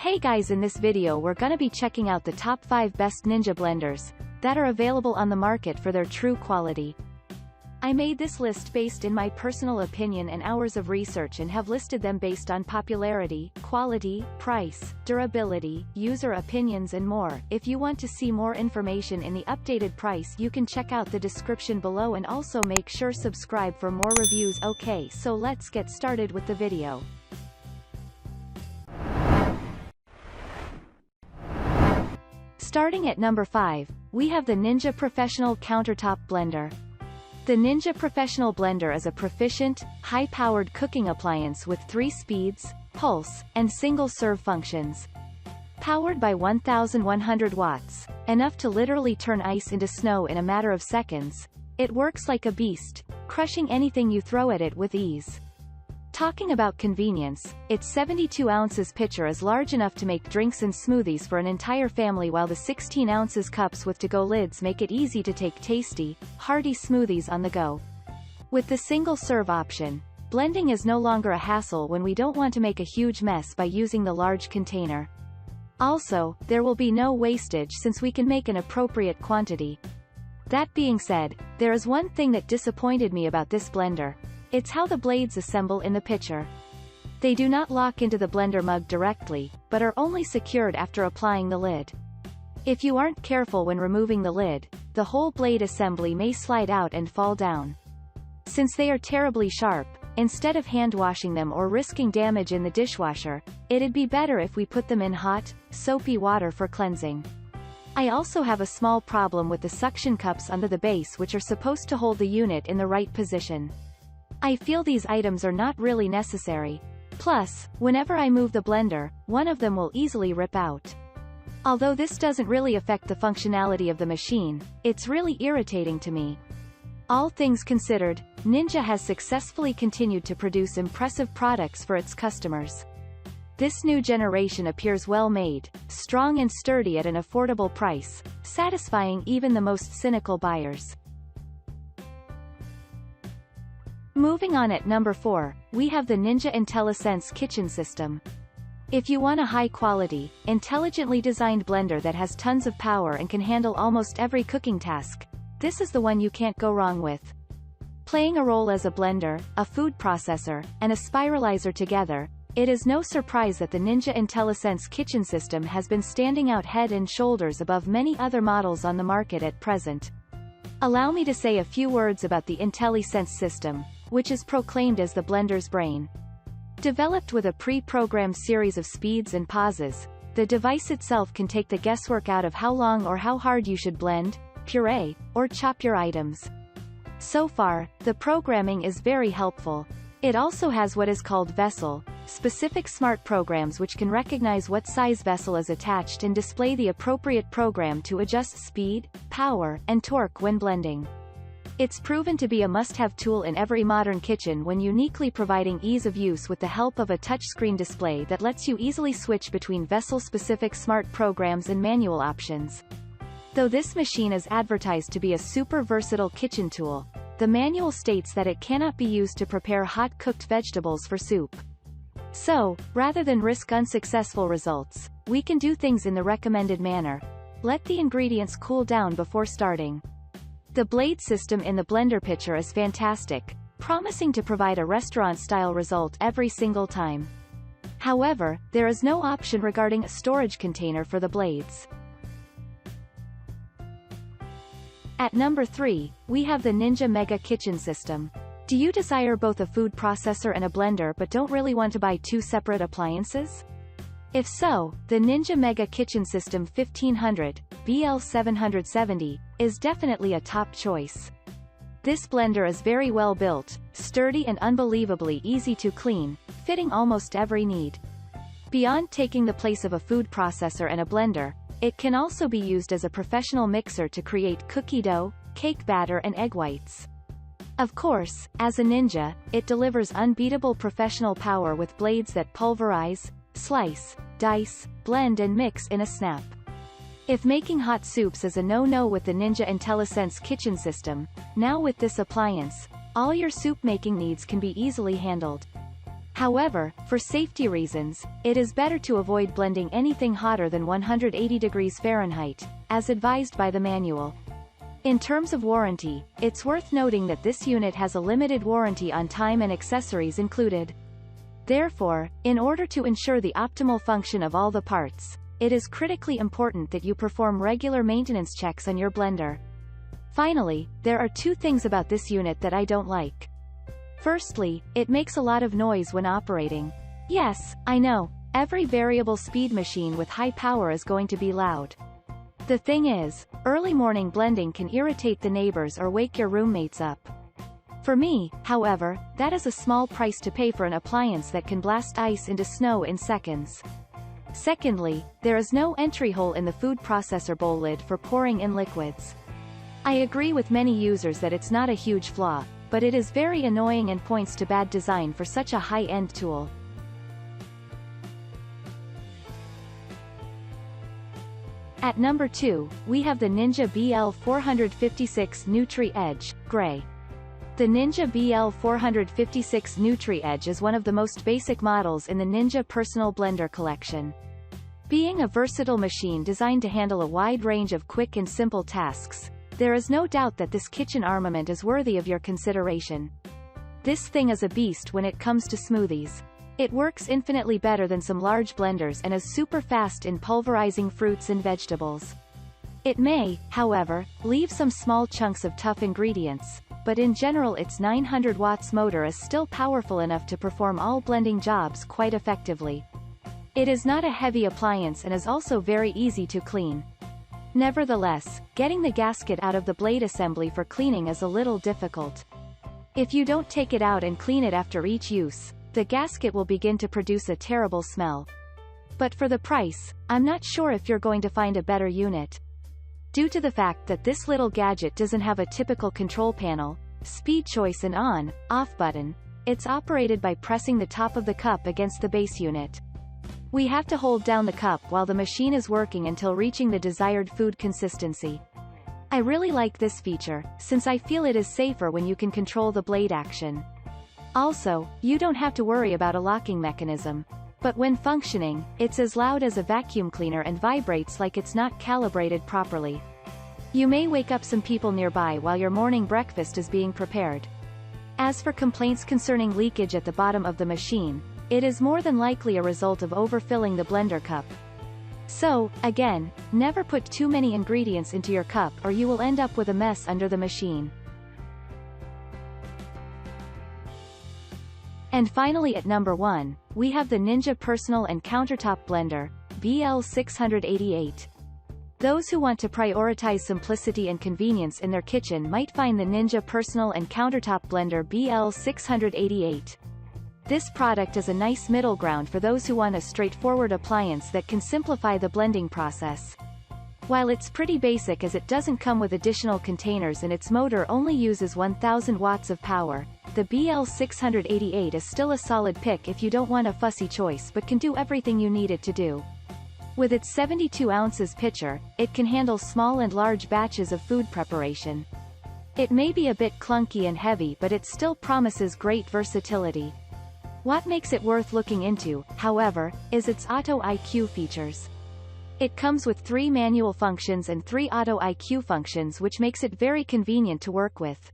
Hey guys, in this video we're gonna be checking out the top 5 best Ninja blenders that are available on the market for their true quality. I made this list based in my personal opinion and hours of research and have listed them based on popularity, quality, price, durability, user opinions and more. If you want to see more information in the updated price, you can check out the description below and also make sure subscribe for more reviews. Okay, so let's get started with the video. Starting at number 5, we have the Ninja Professional Countertop Blender. The Ninja Professional Blender is a proficient, high-powered cooking appliance with 3 speeds, pulse, and single-serve functions. Powered by 1,100 watts, enough to literally turn ice into snow in a matter of seconds, it works like a beast, crushing anything you throw at it with ease. Talking about convenience, its 72 ounces pitcher is large enough to make drinks and smoothies for an entire family, while the 16 ounces cups with to-go lids make it easy to take tasty, hearty smoothies on the go. With the single-serve option, blending is no longer a hassle when we don't want to make a huge mess by using the large container. Also, there will be no wastage since we can make an appropriate quantity. That being said, there is one thing that disappointed me about this blender. It's how the blades assemble in the pitcher. They do not lock into the blender mug directly, but are only secured after applying the lid. If you aren't careful when removing the lid, the whole blade assembly may slide out and fall down. Since they are terribly sharp, instead of hand washing them or risking damage in the dishwasher, it'd be better if we put them in hot, soapy water for cleansing. I also have a small problem with the suction cups under the base, which are supposed to hold the unit in the right position. I feel these items are not really necessary. Plus, whenever I move the blender, one of them will easily rip out. Although this doesn't really affect the functionality of the machine, it's really irritating to me. All things considered, Ninja has successfully continued to produce impressive products for its customers. This new generation appears well made, strong and sturdy at an affordable price, satisfying even the most cynical buyers. Moving on, at number 4, we have the Ninja Intellisense kitchen system. If you want a high-quality, intelligently designed blender that has tons of power and can handle almost every cooking task, this is the one you can't go wrong with. Playing a role as a blender, a food processor, and a spiralizer together, it is no surprise that the Ninja Intellisense kitchen system has been standing out head and shoulders above many other models on the market at present. Allow me to say a few words about the Intellisense system, which is proclaimed as the blender's brain. Developed with a pre-programmed series of speeds and pauses, the device itself can take the guesswork out of how long or how hard you should blend, puree, or chop your items. So far, the programming is very helpful. It also has what is called vessel-specific smart programs, which can recognize what size vessel is attached and display the appropriate program to adjust speed, power, and torque when blending. It's proven to be a must-have tool in every modern kitchen, when uniquely providing ease of use with the help of a touchscreen display that lets you easily switch between vessel-specific smart programs and manual options. Though this machine is advertised to be a super versatile kitchen tool, the manual states that it cannot be used to prepare hot cooked vegetables for soup. So, rather than risk unsuccessful results, we can do things in the recommended manner. Let the ingredients cool down before starting. The blade system in the blender pitcher is fantastic, promising to provide a restaurant-style result every single time. However, there is no option regarding a storage container for the blades. At number 3, we have the Ninja Mega Kitchen System. Do you desire both a food processor and a blender but don't really want to buy 2 separate appliances? If so, the Ninja Mega Kitchen System 1500, BL770, is definitely a top choice. This blender is very well built, sturdy and unbelievably easy to clean, fitting almost every need. Beyond taking the place of a food processor and a blender, it can also be used as a professional mixer to create cookie dough, cake batter and egg whites. Of course, as a Ninja, it delivers unbeatable professional power with blades that pulverize, slice, dice, blend and mix in a snap. If making hot soups is a no-no with the Ninja Intellisense kitchen system, now with this appliance, all your soup making needs can be easily handled. However, for safety reasons, it is better to avoid blending anything hotter than 180 degrees Fahrenheit, as advised by the manual. In terms of warranty, it's worth noting that this unit has a limited warranty on time and accessories included. Therefore, in order to ensure the optimal function of all the parts, it is critically important that you perform regular maintenance checks on your blender. Finally, there are two things about this unit that I don't like. Firstly, it makes a lot of noise when operating. Yes, I know, every variable speed machine with high power is going to be loud. The thing is, early morning blending can irritate the neighbors or wake your roommates up. For me, however, that is a small price to pay for an appliance that can blast ice into snow in seconds. Secondly, there is no entry hole in the food processor bowl lid for pouring in liquids. I agree with many users that it's not a huge flaw, but it is very annoying and points to bad design for such a high-end tool. At number 2, we have the Ninja BL456 Nutri Edge, Gray. The Ninja BL456 Nutri Edge is one of the most basic models in the Ninja Personal Blender collection. Being a versatile machine designed to handle a wide range of quick and simple tasks, there is no doubt that this kitchen armament is worthy of your consideration. This thing is a beast when it comes to smoothies. It works infinitely better than some large blenders and is super fast in pulverizing fruits and vegetables. It may, however, leave some small chunks of tough ingredients, but in general its 900 watts motor is still powerful enough to perform all blending jobs quite effectively. It is not a heavy appliance and is also very easy to clean. Nevertheless, getting the gasket out of the blade assembly for cleaning is a little difficult. If you don't take it out and clean it after each use, the gasket will begin to produce a terrible smell. But for the price, I'm not sure if you're going to find a better unit. Due to the fact that this little gadget doesn't have a typical control panel, speed choice and on/off button, it's operated by pressing the top of the cup against the base unit. We have to hold down the cup while the machine is working until reaching the desired food consistency. I really like this feature, since I feel it is safer when you can control the blade action. Also, you don't have to worry about a locking mechanism. But when functioning, it's as loud as a vacuum cleaner and vibrates like it's not calibrated properly. You may wake up some people nearby while your morning breakfast is being prepared. As for complaints concerning leakage at the bottom of the machine, it is more than likely a result of overfilling the blender cup. So, again, never put too many ingredients into your cup or you will end up with a mess under the machine. And finally at number 1, we have the Ninja Personal and Countertop Blender, BL688. Those who want to prioritize simplicity and convenience in their kitchen might find the Ninja Personal and Countertop Blender BL688. This product is a nice middle ground for those who want a straightforward appliance that can simplify the blending process. While it's pretty basic as it doesn't come with additional containers and its motor only uses 1000 watts of power, the BL688 is still a solid pick if you don't want a fussy choice but can do everything you need it to do. With its 72 ounces pitcher, it can handle small and large batches of food preparation. It may be a bit clunky and heavy but it still promises great versatility. What makes it worth looking into, however, is its Auto IQ features. It comes with 3 manual functions and 3 Auto IQ functions which makes it very convenient to work with.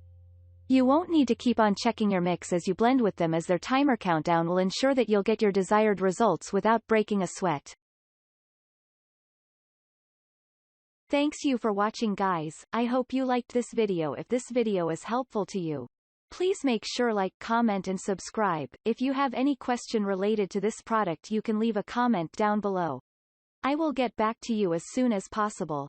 You won't need to keep on checking your mix as you blend with them as their timer countdown will ensure that you'll get your desired results without breaking a sweat. Thanks you for watching guys, I hope you liked this video. If this video is helpful to you, please make sure like, comment and subscribe. If you have any question related to this product you can leave a comment down below. I will get back to you as soon as possible.